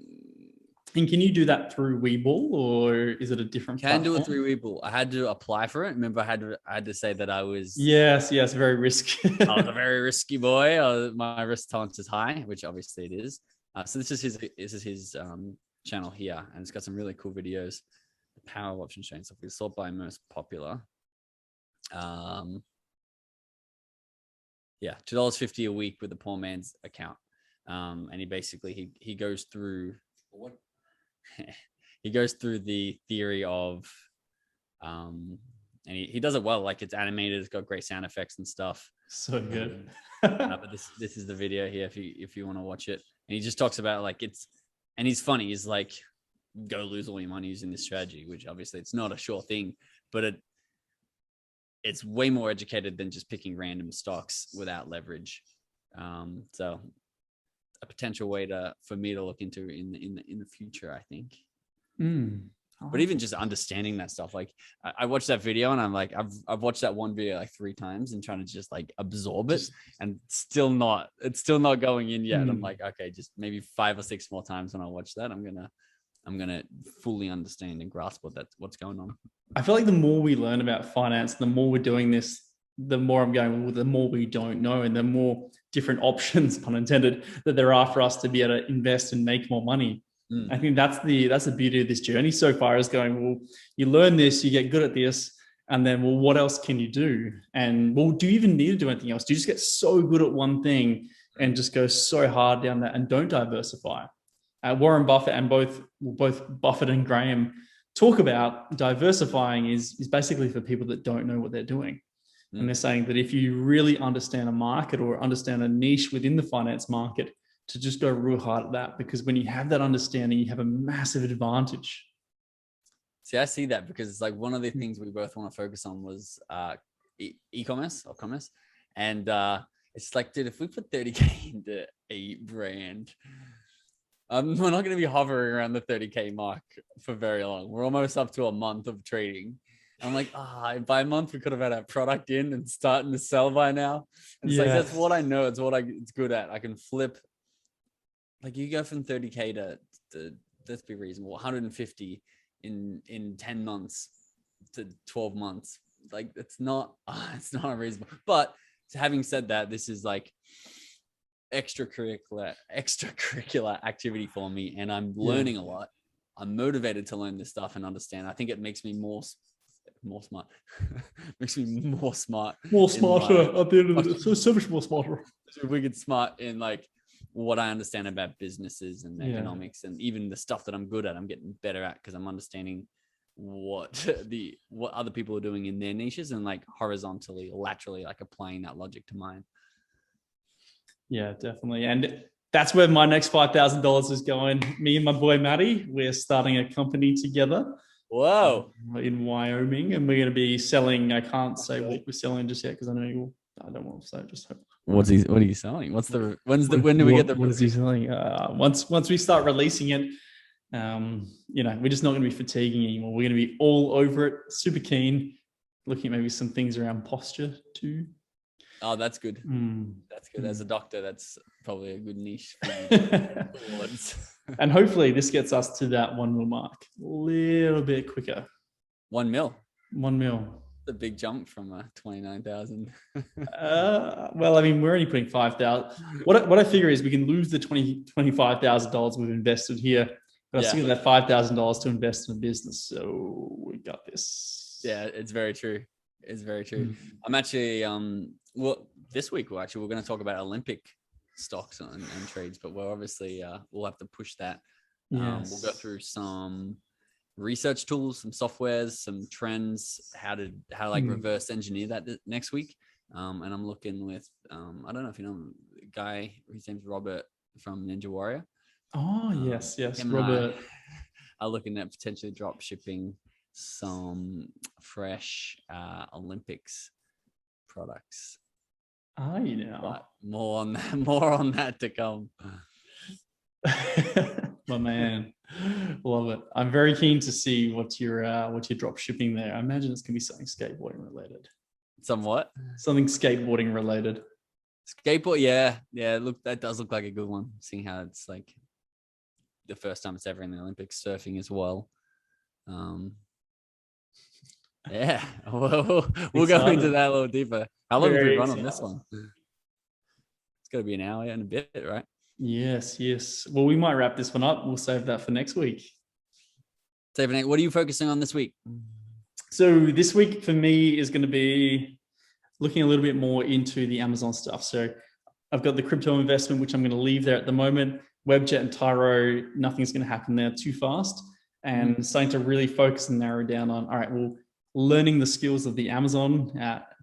And can you do that through Webull, or is it a different platform? Do it through Webull. I had to apply for it. Remember, I had to say that I was. Yes, very risky. I was a very risky boy. My risk tolerance is high, which obviously it is. So this is his channel here, and it's got some really cool videos. The power of option trading stuff. We sort by most popular. Yeah, $2.50 a week with the poor man's account. And he basically he goes through what he goes through the theory of and he does it well. Like, it's animated, it's got great sound effects and stuff. So good. But this is the video here if you want to watch it. And he just talks about like and he's funny. He's like, go lose all your money using this strategy, which obviously it's not a sure thing, but it's way more educated than just picking random stocks without leverage. So a potential way for me to look into in the future, I think. But even just understanding that stuff, like I watched that video and I'm like, I've watched that one video like 3 times and trying to just like absorb it, and it's still not going in yet. I'm like, okay, just maybe 5 or 6 more times when I watch that, I'm gonna fully understand and grasp what's going on. I feel like the more we learn about finance, the more we're doing this, the more I'm going, well, the more we don't know, and the more different options, pun intended, that there are for us to be able to invest and make more money. I think that's the beauty of this journey so far, is going, well, you learn this, you get good at this, and then, well, what else can you do? And well, do you even need to do anything else? Do you just get so good at one thing and just go so hard down that and don't diversify? Warren Buffett and both Buffett and Graham talk about diversifying is basically for people that don't know what they're doing. And they're saying that if you really understand a market or understand a niche within the finance market, to just go real hard at that, because when you have that understanding, you have a massive advantage. See, I see that, because it's like one of the things we both want to focus on was e-commerce or commerce. And it's like, dude, if we put 30K into a brand, we're not going to be hovering around the 30K mark for very long. We're almost up to a month of trading. I'm like, by a month we could have had our product in and starting to sell by now. And it's like, that's what I know. It's what it's good at. I can flip. Like, you go from 30K to let's be reasonable, 150 in 10 months to 12 months. Like, it's not unreasonable. But having said that, this is like extracurricular activity for me, and I'm learning a lot. I'm motivated to learn this stuff and understand. I think it makes me more smart. Makes me more smart. More smarter at the end of the day. So much more smarter. We get smart in like what I understand about businesses and economics, and even the stuff that I'm good at, I'm getting better at, because I'm understanding what other people are doing in their niches, and like horizontally, laterally, like applying that logic to mine. Yeah, definitely. And that's where my next $5,000 is going. Me and my boy Matty, we're starting a company together. Whoa! In Wyoming, and we're going to be selling. I can't say what we're selling just yet, because I know you. I don't want to say. Just hope. What are you selling? When do we get the? What is he selling? Once we start releasing it, we're just not going to be fatiguing anymore. We're going to be all over it. Super keen. Looking at maybe some things around posture too. Oh, that's good. That's good. As a doctor, that's probably a good niche. And hopefully this gets us to that 1 mil mark a little bit quicker. 1 mil. 1 mil. The big jump from 29,000. Well, I mean, we're only putting 5,000. What I figure is we can lose the $25,000 we've invested here, but I still got that $5,000 to invest in a business. So we got this. Yeah, it's very true. It's very true. I'm actually this week we're going to talk about Olympic stocks and trades, but we're obviously we'll have to push that. We'll go through some research tools, some softwares, some trends, how to reverse engineer that next week. And I'm looking with I don't know if you know a guy, his name's Robert from Ninja Warrior. Oh yes, Robert. I'm looking at potentially drop shipping some fresh Olympics products. But more on that to come. My man, love it. I'm very keen to see what you're drop shipping there. I imagine it's gonna be something skateboarding related. Somewhat. Something skateboarding related. Skateboard, yeah. Look, that does look like a good one. Seeing how it's like the first time it's ever in the Olympics. Surfing as well. Yeah, we'll go into that a little deeper. How long have we run on this one? It's got to be an hour and a bit, right? Yes. Well, we might wrap this one up. We'll save that for next week. What are you focusing on this week? So this week for me is going to be looking a little bit more into the Amazon stuff. So I've got the crypto investment, which I'm going to leave there at the moment. Webjet and Tyro, nothing's going to happen there too fast. And starting to really focus and narrow down on, all right, well, learning the skills of the Amazon,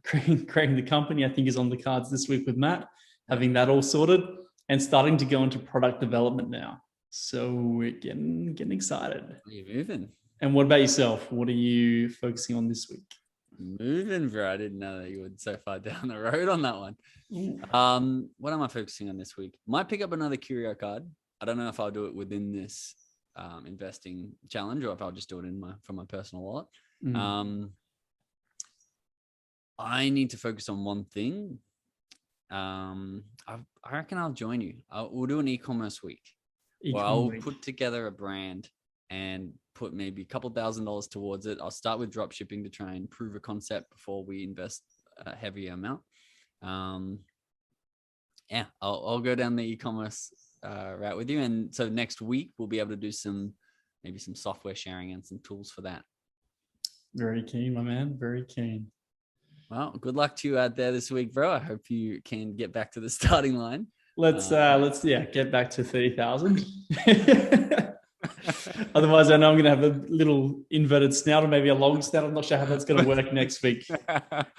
creating the company, I think is on the cards this week with Matt, having that all sorted and starting to go into product development now. So we're getting excited. You're moving. And what about yourself? What are you focusing on this week? Moving, bro. I didn't know that you were so far down the road on that one. What am I focusing on this week? Might pick up another curio card. I don't know if I'll do it within this investing challenge or if I'll just do it from my personal wallet. I need to focus on one thing. I reckon I'll join you. We'll do an e-commerce week. Well, I'll put together a brand and put maybe a couple $1,000s towards it. I'll start with drop shipping to try and prove a concept before we invest a heavier amount. Yeah, I'll go down the e-commerce route with you. And so next week we'll be able to do maybe some software sharing and some tools for that. Very keen, my man. Very keen. Well, good luck to you out there this week, bro. I hope you can get back to the starting line. Let's get back to 30,000. Otherwise, I know I'm going to have a little inverted snout or maybe a long snout. I'm not sure how that's going to work next week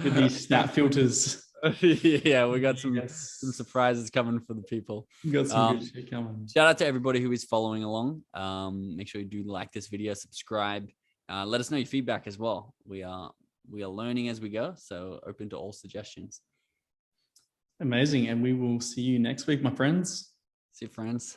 with these snap filters. Yeah, we got some surprises coming for the people. We got some good shit coming. Shout out to everybody who is following along. Make sure you do like this video, subscribe. Let us know your feedback as well. We are learning as we go, so open to all suggestions. Amazing. And we will see you next week, my friends. See you, friends.